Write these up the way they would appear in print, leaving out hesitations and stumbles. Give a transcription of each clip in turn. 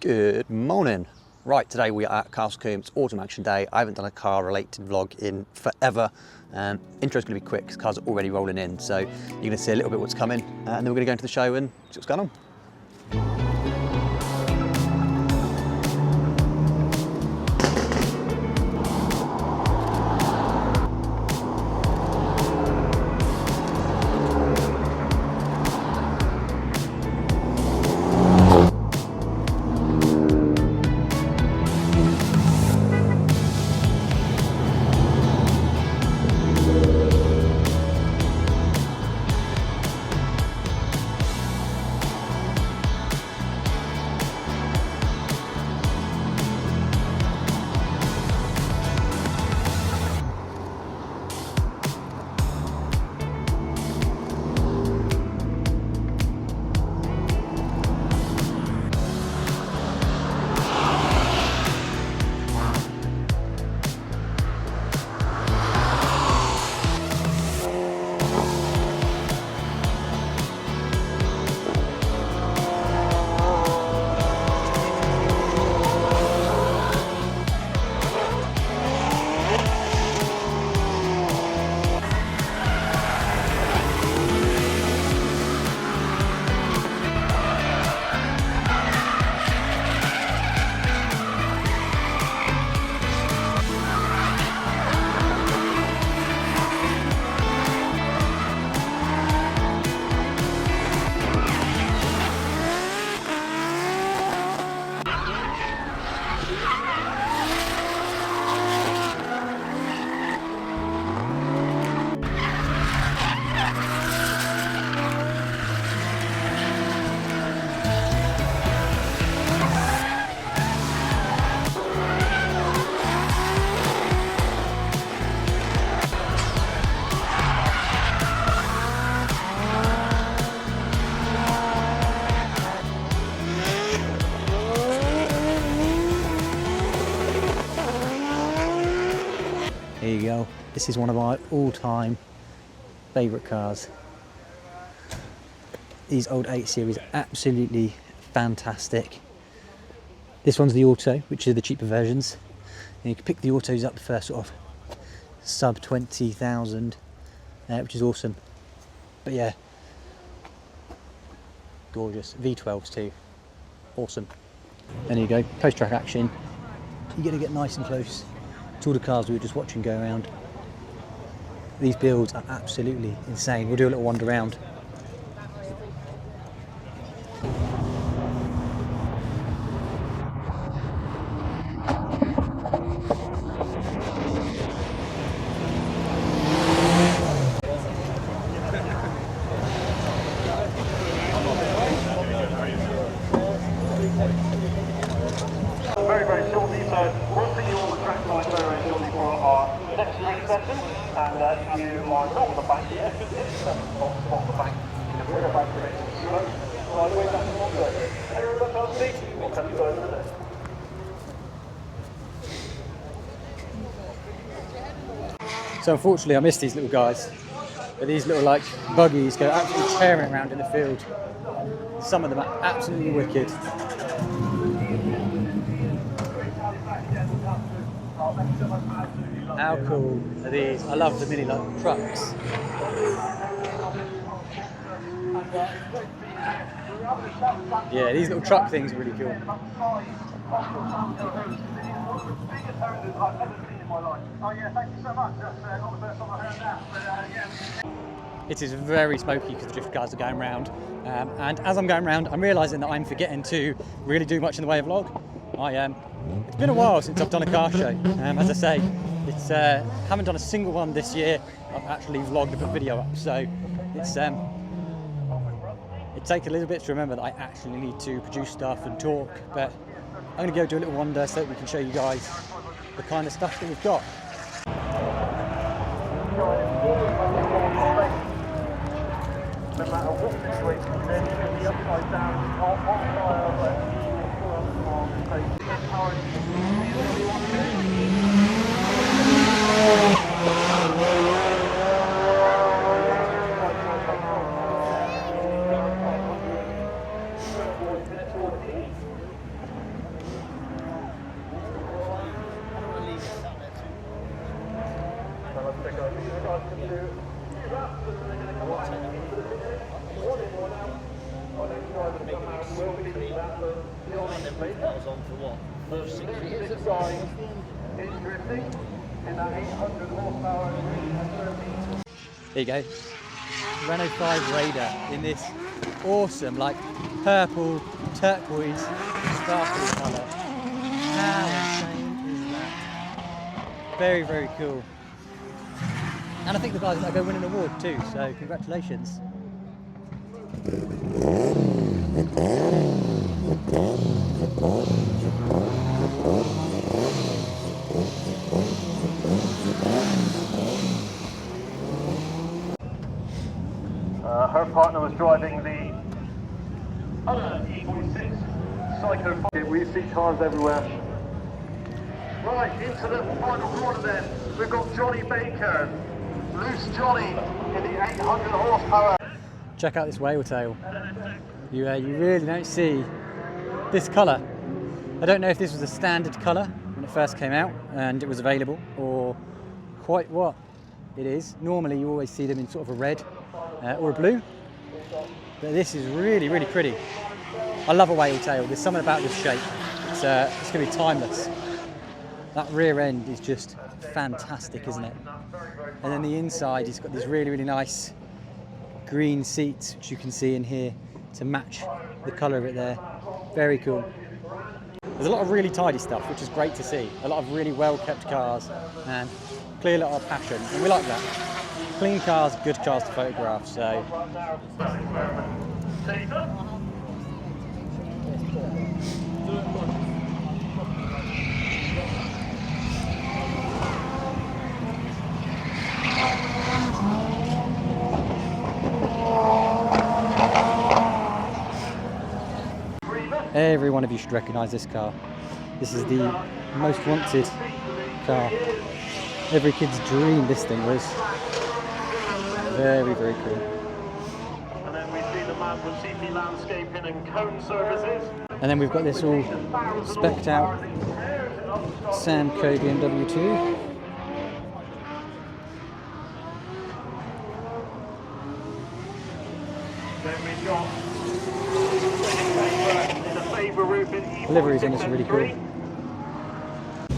Good morning. Right, today we are at Castle Combe. It's autumn action day. I haven't done a car related vlog in forever. Intro's going to be quick because cars are already rolling in, so you're going to see a little bit what's coming, and then we're going to go into the show and see what's going on. Here you go. This is one of my all-time favourite cars. These old 8 Series are absolutely fantastic. This one's the Auto, which are the cheaper versions. And you can pick the Autos up for sort of sub 20,000, which is awesome. But yeah, gorgeous. V12s too, awesome. There you go, post-track action. You're going to get nice and close to all the cars we were just watching go around. These builds are absolutely insane. We'll do a little wander around. Very shortly, so we'll see you on the track line very shortly for our next league session. And if you are not on the bank yet, it's off the bank. You can bring it back to the slope. Right away back to Monday. Everyone else speak. We'll catch you over there. So unfortunately I missed these little guys. But these little like buggies go absolutely tearing around in the field. Some of them are absolutely wicked. How cool are these? I love the mini like trucks. Yeah, these little truck things are really cool. It is very smoky because the drift cars are going round, and as I'm going round, I'm realising that I'm forgetting to really do much in the way of vlog. It's been a while since I've done a car show. As I say, it's haven't done a single one this year. I've actually vlogged and put video up, so it's it takes a little bit to remember that I actually need to produce stuff and talk. But I'm going to go do a little wander so that we can show you guys the kind of stuff that we've got. No matter what situation you're in, you can be upside down, on fire, That was on for what? 5-6 years. It's drifting in that 800 horsepower. There you go. Renault 5 Raider in this awesome, like purple, turquoise, sparkly colour. How insane is that? Very, very cool. And I think the guys are going to win an award too, so congratulations. Her partner was driving the other E46 Psycho 5. We see cars everywhere. Right, into the final corner then. We've got Johnny Baker, Loose Johnny in the 800 horsepower. Check out this whale tail. You really don't see this colour. I don't know if this was a standard colour when it first came out and it was available, or quite what it is. Normally you always see them in sort of a red or a blue, but this is really, really pretty. I love a whale tail. There's something about this shape. It's going to be timeless. That rear end is just fantastic, isn't it? And then the inside, it's got these really, really nice green seats, which you can see in here to match the colour of it there. Very cool. There's a lot of really tidy stuff, which is great to see. A lot of really well-kept cars and clearly a lot of passion, and we like that. Clean cars, good cars to photograph, so. Every one of you should recognise this car. This is the most wanted car. Every kid's dream this thing was. Very, very cool. And then we see the man from CP Landscaping and Combe Services. And then we've got this all specced out Sandco BMW 2. Then we've got in the Favour roof in E46 Liveries on this are really cool. I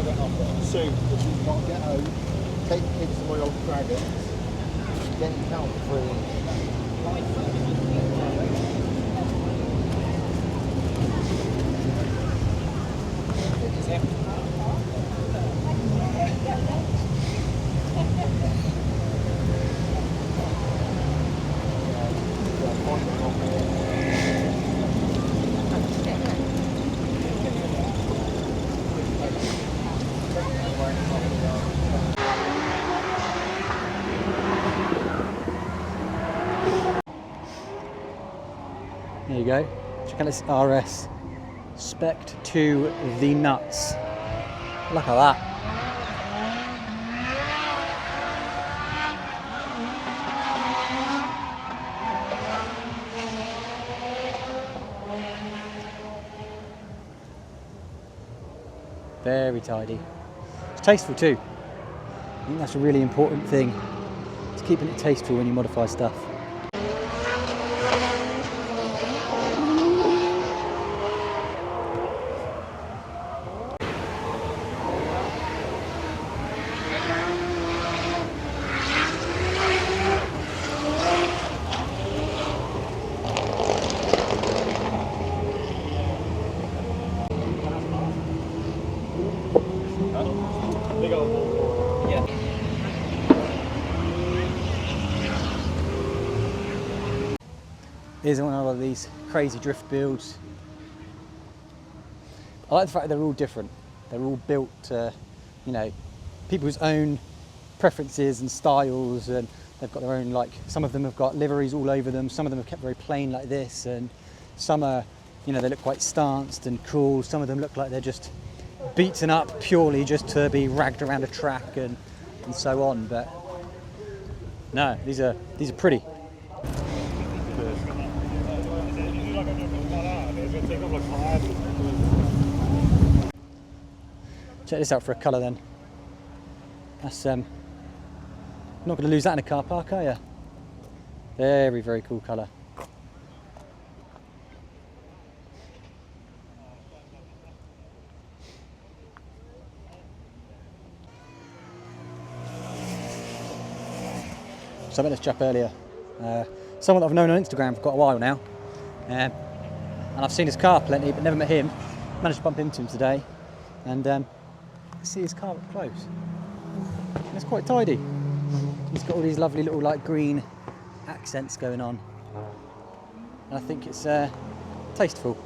went off on a suit, which you can't get home, take the kids to my old dragons, get it down free. There you go. Check out this RS spec'd to the nuts. Look at that. Very tidy. It's tasteful too. I think that's a really important thing. It's keeping it tasteful when you modify stuff. Here's one of these crazy drift builds. I like the fact that they're all different. They're all built to, you know, people's own preferences and styles, and they've got their own, like, some of them have got liveries all over them, some of them are kept very plain like this, and some are, you know, they look quite stanced and cool. Some of them look like they're just beaten up purely just to be ragged around a track and so on. But no, these are pretty. Check this out for a colour then. That's Not going to lose that in a car park, are you? Very, very cool colour. So I met this chap earlier, someone that I've known on Instagram for quite a while now, and I've seen his car plenty but never met him. Managed to bump into him today and see his car up close. And it's quite tidy. He's got all these lovely little like green accents going on, and I think it's tasteful.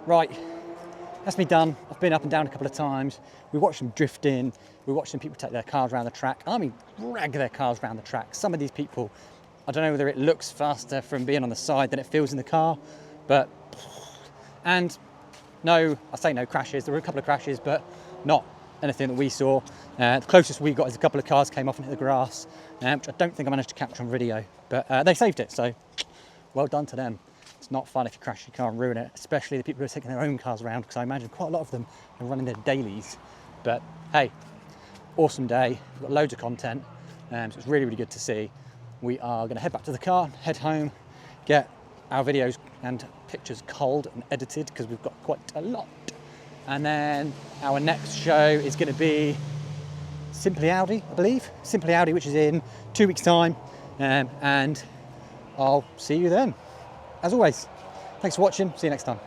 Right, that's me done. I've been up and down a couple of times. We watched them drifting. We watched some people take their cars around the track. I mean, drag their cars around the track. Some of these people, I don't know whether it looks faster from being on the side than it feels in the car, but, and no, I say no crashes. There were a couple of crashes, but not anything that we saw. The closest we got is a couple of cars came off and hit the grass, which I don't think I managed to capture on video, but they saved it, so well done to them. It's not fun if you crash your car and ruin it, especially the people who are taking their own cars around, because I imagine quite a lot of them are running their dailies. But hey, awesome day. We've got loads of content, so it's really, really good to see. We are going to head back to the car, head home, get our videos and pictures culled and edited, because we've got quite a lot. And then our next show is going to be Simply Audi, I believe. Simply Audi, which is in 2 weeks' time, and I'll see you then. As always, thanks for watching. See you next time.